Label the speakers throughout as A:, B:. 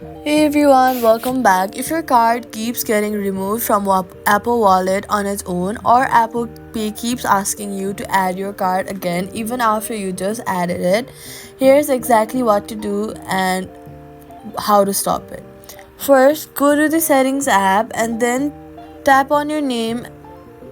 A: Hey everyone, welcome back. If your card keeps getting removed from Apple Wallet on its own, or Apple Pay keeps asking you to add your card again even after you just added it, here's exactly what to do and how to stop it. First, go to the Settings app and then tap on your name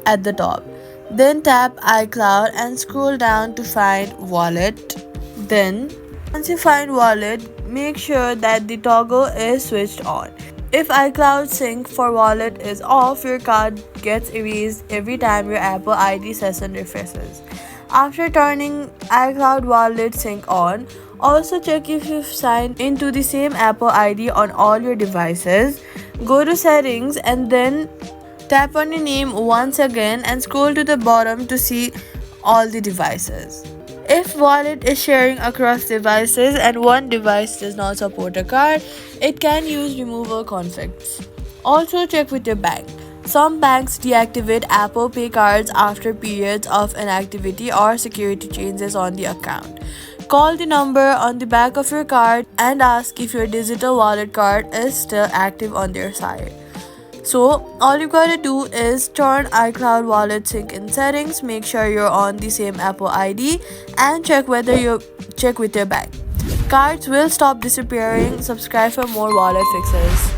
A: at the top. Then tap iCloud and scroll down to find Wallet. Then, once you find Wallet, make sure that the toggle is switched on. If iCloud sync for Wallet is off, your card gets erased every time your Apple ID session refreshes. After turning iCloud Wallet sync on, also check if you've signed into the same Apple ID on all your devices. Go to Settings and then tap on your name once again and scroll to the bottom to see all the devices. If wallet is sharing across devices and one device does not support a card, it can use removal conflicts. Also check with your bank. Some banks deactivate Apple Pay cards after periods of inactivity or security changes on the account. Call the number on the back of your card and ask if your digital wallet card is still active on their side. So all you gotta do is turn iCloud Wallet sync in settings, make sure you're on the same Apple ID, and check with your bank. Cards will stop disappearing. Subscribe for more wallet fixes.